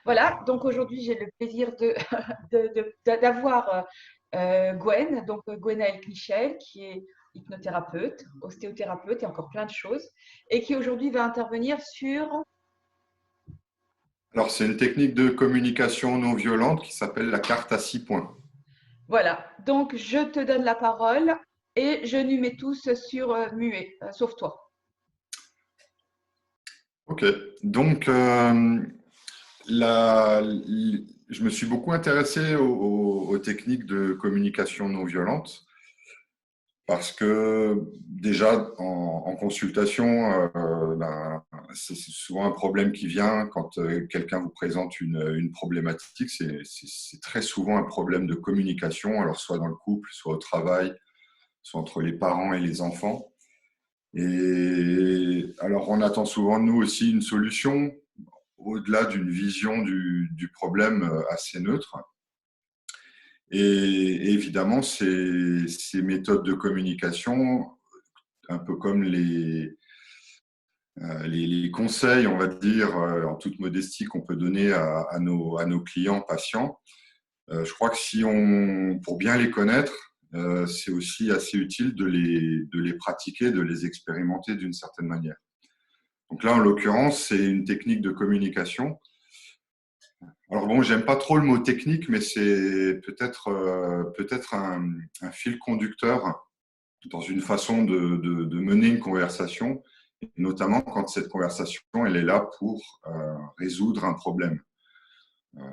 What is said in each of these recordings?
Voilà, donc aujourd'hui, j'ai le plaisir d'avoir Gwen, donc Gwenaëlle Michel, qui est hypnothérapeute, ostéothérapeute et encore plein de choses, et qui aujourd'hui va intervenir sur… Alors, c'est une technique de communication non violente qui s'appelle la carte à 6 points. Voilà, donc je te donne la parole et je nous mets tous sur muet, sauf toi. Ok, donc je me suis beaucoup intéressé aux techniques de communication non violente parce que déjà en consultation, c'est souvent un problème qui vient quand quelqu'un vous présente une problématique. C'est très souvent un problème de communication, alors soit dans le couple, soit au travail, soit entre les parents et les enfants. Et alors, on attend souvent de nous aussi une solution au-delà d'une vision du problème assez neutre. Et évidemment, ces méthodes de communication, un peu comme les conseils, on va dire, en toute modestie qu'on peut donner à nos clients, patients, je crois que pour bien les connaître, c'est aussi assez utile de les pratiquer, de les expérimenter d'une certaine manière. Donc là, en l'occurrence, c'est une technique de communication. Alors bon, j'aime pas trop le mot technique, mais c'est peut-être un fil conducteur dans une façon de mener une conversation, et notamment quand cette conversation, elle est là pour résoudre un problème. Euh,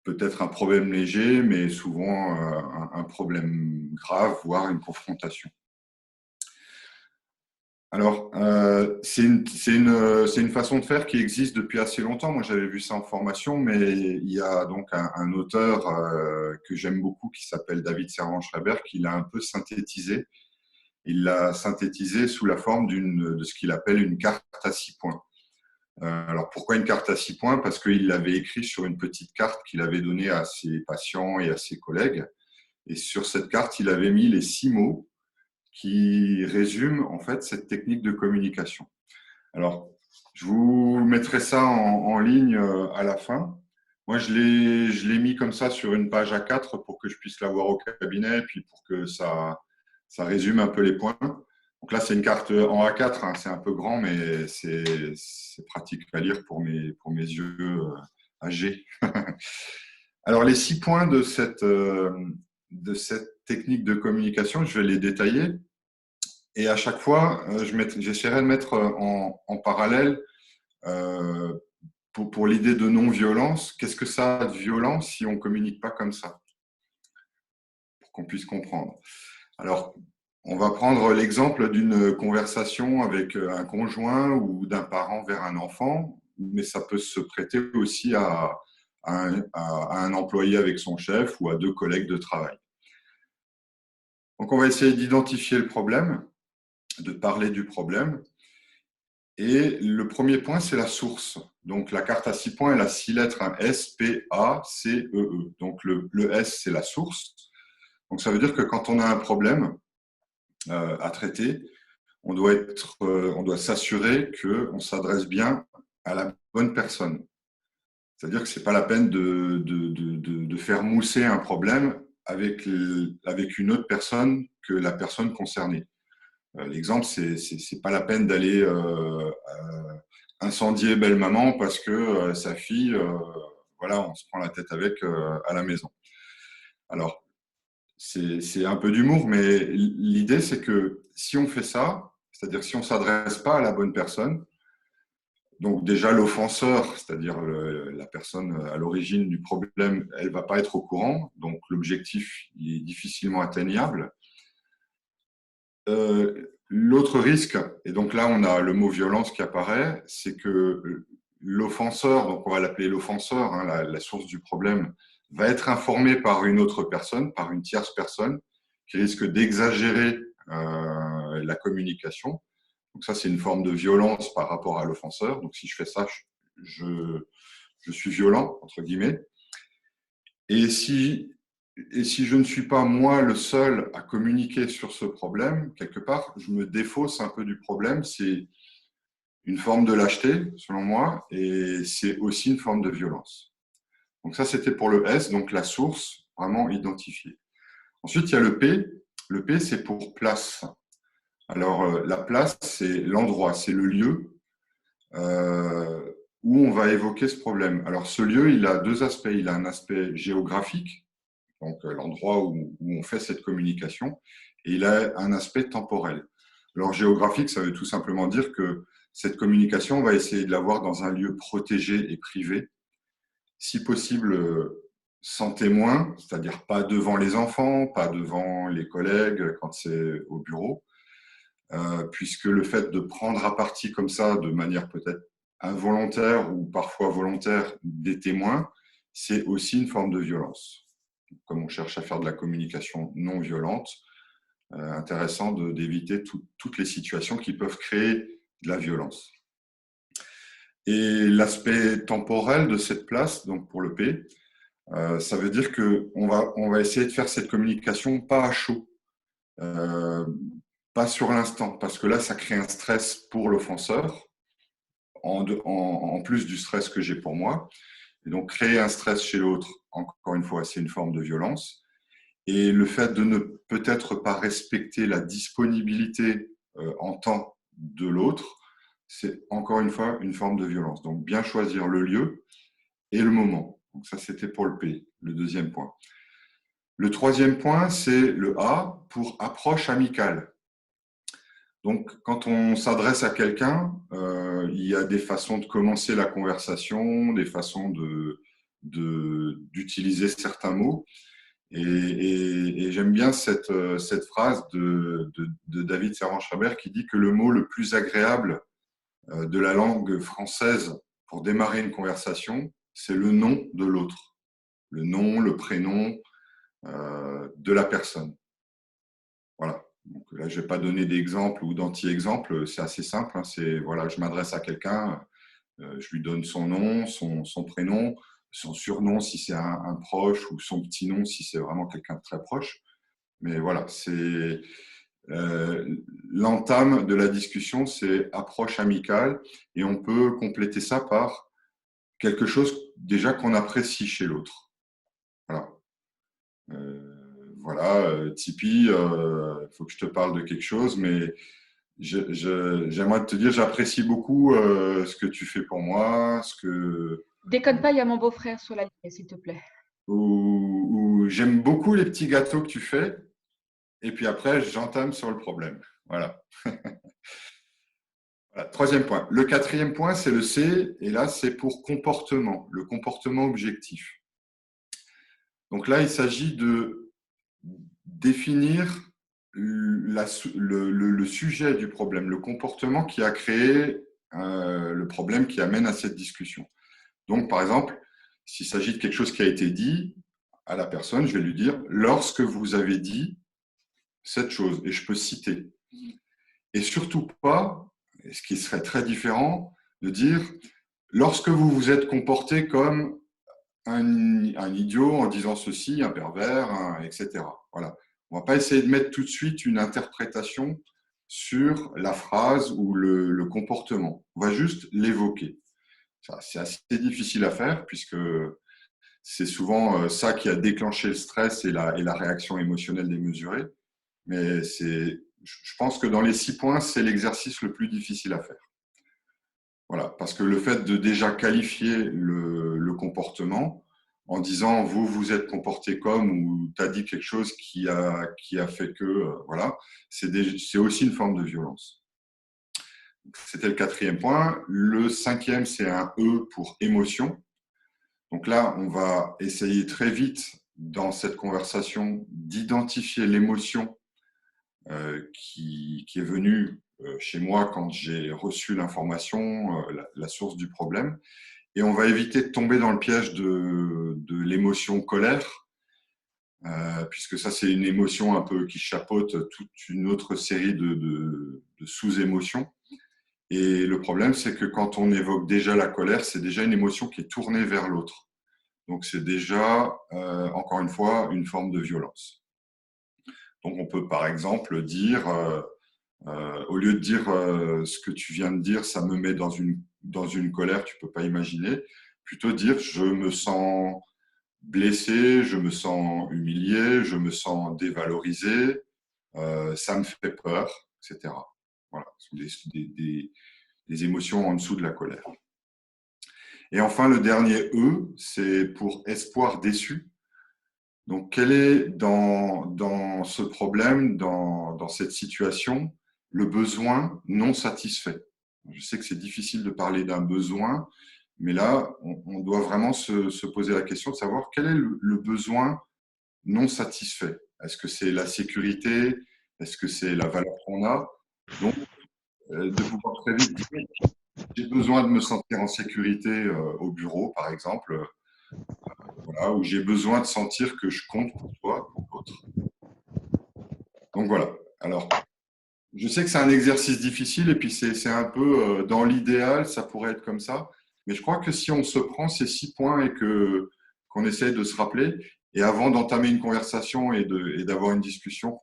Peut-être un problème léger, mais souvent un problème grave, voire une confrontation. Alors, c'est une façon de faire qui existe depuis assez longtemps. Moi, j'avais vu ça en formation, mais il y a donc un auteur que j'aime beaucoup qui s'appelle David Servan-Schreiber qui l'a un peu synthétisé. Il l'a synthétisé sous la forme de ce qu'il appelle une carte à 6 points. Alors, pourquoi une carte à 6 points? Parce qu'il l'avait écrit sur une petite carte qu'il avait donnée à ses patients et à ses collègues. Et sur cette carte, il avait mis les 6 mots qui résument en fait cette technique de communication. Alors, je vous mettrai ça en ligne à la fin. Moi, je l'ai mis comme ça sur une page A4 pour que je puisse l'avoir au cabinet et puis pour que ça résume un peu les points. Donc là, c'est une carte en A4, hein, c'est un peu grand, mais c'est pratique à lire pour mes yeux âgés. Alors, les 6 points de cette technique de communication, je vais les détailler. Et à chaque fois, j'essaierai de mettre en parallèle, euh, pour l'idée de non-violence, qu'est-ce que ça a de violent si on ne communique pas comme ça, pour qu'on puisse comprendre. Alors, on va prendre l'exemple d'une conversation avec un conjoint ou d'un parent vers un enfant, mais ça peut se prêter aussi à un employé avec son chef ou à deux collègues de travail. Donc, on va essayer d'identifier le problème, de parler du problème. Et le premier point, c'est la source. Donc, la carte à 6 points, elle a 6 lettres, hein, S, P, A, C, E, E. Donc, le S, c'est la source. Donc, ça veut dire que quand on a un problème à traiter, on doit s'assurer qu'on s'adresse bien à la bonne personne. C'est-à-dire que ce n'est pas la peine de faire mousser un problème avec une autre personne que la personne concernée. L'exemple, c'est pas la peine d'aller incendier belle maman parce que sa fille, voilà, on se prend la tête avec à la maison. Alors, c'est un peu d'humour, mais l'idée, c'est que si on fait ça, c'est-à-dire si on s'adresse pas à la bonne personne, donc déjà l'offenseur, c'est-à-dire la personne à l'origine du problème, elle va pas être au courant, donc l'objectif il est difficilement atteignable. L'autre risque, et donc là on a le mot violence qui apparaît, c'est que l'offenseur, donc on va l'appeler l'offenseur, hein, la source du problème, va être informé par une autre personne, par une tierce personne, qui risque d'exagérer la communication. Donc ça c'est une forme de violence par rapport à l'offenseur. Donc si je fais ça, je suis violent, entre guillemets. Et si je ne suis pas moi le seul à communiquer sur ce problème, quelque part, je me défausse un peu du problème. C'est une forme de lâcheté, selon moi, et c'est aussi une forme de violence. Donc ça, c'était pour le S, donc la source vraiment identifiée. Ensuite, il y a le P. Le P, c'est pour place. Alors, la place, c'est l'endroit, c'est le lieu où on va évoquer ce problème. Alors, ce lieu, il a deux aspects. Il a un aspect géographique, donc l'endroit où on fait cette communication, et il a un aspect temporel. Alors, géographique, ça veut tout simplement dire que cette communication, on va essayer de l'avoir dans un lieu protégé et privé, si possible sans témoin, c'est-à-dire pas devant les enfants, pas devant les collègues quand c'est au bureau, puisque le fait de prendre à partie comme ça, de manière peut-être involontaire ou parfois volontaire, des témoins, c'est aussi une forme de violence. Comme on cherche à faire de la communication non violente, intéressant d'éviter toutes les situations qui peuvent créer de la violence. Et l'aspect temporel de cette place, donc pour le P, ça veut dire qu'on va essayer de faire cette communication pas à chaud, pas sur l'instant, parce que là, ça crée un stress pour l'offenseur, en plus du stress que j'ai pour moi. Et donc, créer un stress chez l'autre, encore une fois, c'est une forme de violence. Et le fait de ne peut-être pas respecter la disponibilité en temps de l'autre, c'est encore une fois une forme de violence. Donc, bien choisir le lieu et le moment. Donc, ça, c'était pour le P, le deuxième point. Le troisième point, c'est le A pour approche amicale. Donc, quand on s'adresse à quelqu'un, il y a des façons de commencer la conversation, des façons d'utiliser certains mots. Et j'aime bien cette phrase de David Servan-Schreiber qui dit que le mot le plus agréable de la langue française pour démarrer une conversation, c'est le nom de l'autre. Le nom, le prénom de la personne. Voilà. Donc là, je ne vais pas donner d'exemple ou d'anti-exemple, c'est assez simple. C'est, voilà, je m'adresse à quelqu'un, je lui donne son nom, son prénom, son surnom si c'est un proche ou son petit nom si c'est vraiment quelqu'un de très proche. Mais voilà, c'est l'entame de la discussion, c'est approche amicale et on peut compléter ça par quelque chose déjà qu'on apprécie chez l'autre. Voilà. Voilà, Tipeee, il faut que je te parle de quelque chose, mais j'aimerais te dire, j'apprécie beaucoup ce que tu fais pour moi, Déconne pas, il y a mon beau-frère sur la ligne, s'il te plaît. ou j'aime beaucoup les petits gâteaux que tu fais, et puis après, j'entame sur le problème. Voilà. Voilà. Troisième point. Le quatrième point, c'est le C, et là, c'est pour comportement, le comportement objectif. Donc là, il s'agit de définir le sujet du problème, le comportement qui a créé le problème qui amène à cette discussion. Donc, par exemple, s'il s'agit de quelque chose qui a été dit à la personne, je vais lui dire « lorsque vous avez dit cette chose », et je peux citer. Et surtout pas, ce qui serait très différent, de dire « lorsque vous vous êtes comporté comme un idiot en disant ceci, un pervers, etc. » Voilà. On ne va pas essayer de mettre tout de suite une interprétation sur la phrase ou le comportement. On va juste l'évoquer. C'est assez difficile à faire puisque c'est souvent ça qui a déclenché le stress et la réaction émotionnelle démesurée. Mais je pense que dans les 6 points, c'est l'exercice le plus difficile à faire. Voilà, parce que le fait de déjà qualifier le comportement en disant vous vous êtes comporté comme ou tu as dit quelque chose qui a fait que, voilà, c'est aussi une forme de violence. C'était le quatrième point. Le cinquième, c'est un E pour émotion. Donc là, on va essayer très vite dans cette conversation d'identifier l'émotion qui est venue chez moi quand j'ai reçu l'information, la source du problème. Et on va éviter de tomber dans le piège de l'émotion colère, puisque ça, c'est une émotion un peu qui chapeaute toute une autre série de sous-émotions. Et le problème, c'est que quand on évoque déjà la colère, c'est déjà une émotion qui est tournée vers l'autre. Donc, c'est déjà, encore une fois, une forme de violence. Donc, on peut, par exemple, dire, au lieu de dire ce que tu viens de dire, ça me met dans une colère, tu ne peux pas imaginer, plutôt dire, je me sens blessé, je me sens humilié, je me sens dévalorisé, ça me fait peur, etc. Voilà, ce sont des émotions en dessous de la colère. Et enfin, le dernier E, c'est pour espoir déçu. Donc, quel est dans ce problème, dans cette situation, le besoin non satisfait? Je sais que c'est difficile de parler d'un besoin, mais là, on doit vraiment se poser la question de savoir quel est le besoin non satisfait. Est-ce que c'est la sécurité? Est-ce que c'est la valeur qu'on a? Donc, de pouvoir très vite dire, j'ai besoin de me sentir en sécurité au bureau, par exemple, voilà, ou j'ai besoin de sentir que je compte pour toi, pour l'autre. Donc voilà. Alors, je sais que c'est un exercice difficile et puis c'est un peu dans l'idéal, ça pourrait être comme ça. Mais je crois que si on se prend ces 6 points et qu'on essaye de se rappeler, et avant d'entamer une conversation et d'avoir une discussion,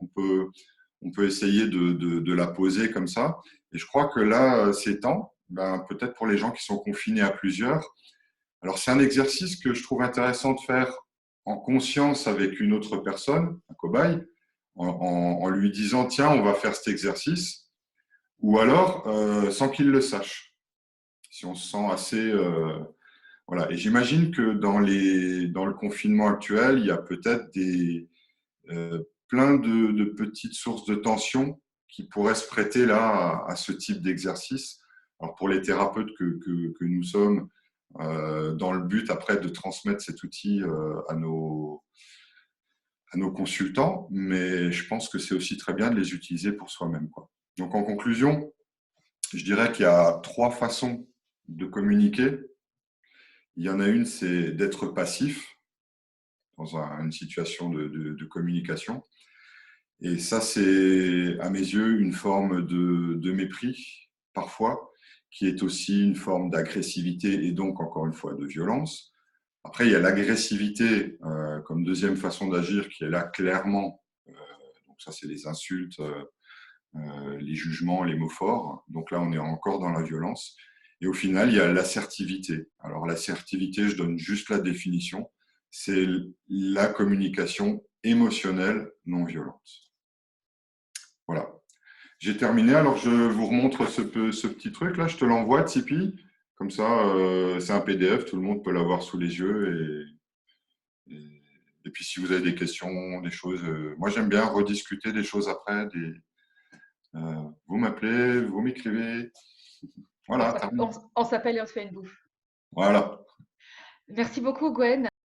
on peut essayer de la poser comme ça. Et je crois que là, c'est temps, ben, peut-être pour les gens qui sont confinés à plusieurs. Alors, c'est un exercice que je trouve intéressant de faire en conscience avec une autre personne, un cobaye, en lui disant, tiens, on va faire cet exercice, ou alors sans qu'il le sache, si on se sent assez... voilà. Et j'imagine que dans le confinement actuel, il y a peut-être plein de petites sources de tension qui pourraient se prêter là à ce type d'exercice. Alors pour les thérapeutes que nous sommes, dans le but après de transmettre cet outil à nos consultants, mais je pense que c'est aussi très bien de les utiliser pour soi-même, quoi. Donc en conclusion, je dirais qu'il y a 3 façons de communiquer. Il y en a une, c'est d'être passif dans une situation de communication. Et ça, c'est à mes yeux une forme de mépris, parfois, qui est aussi une forme d'agressivité et donc, encore une fois, de violence. Après, il y a l'agressivité comme deuxième façon d'agir qui est là clairement. Donc ça, c'est les insultes, les jugements, les mots forts. Donc là, on est encore dans la violence. Et au final, il y a l'assertivité. Alors l'assertivité, je donne juste la définition, c'est la communication émotionnelle non violente. Voilà. J'ai terminé. Alors je vous remontre ce petit truc là. Je te l'envoie, Tipeee. Comme ça, c'est un PDF, tout le monde peut l'avoir sous les yeux. Et puis si vous avez des questions, des choses, moi j'aime bien rediscuter des choses après. Vous m'appelez, vous m'écrivez. Voilà, terminé. On s'appelle et on se fait une bouffe. Voilà. Merci beaucoup, Gwen.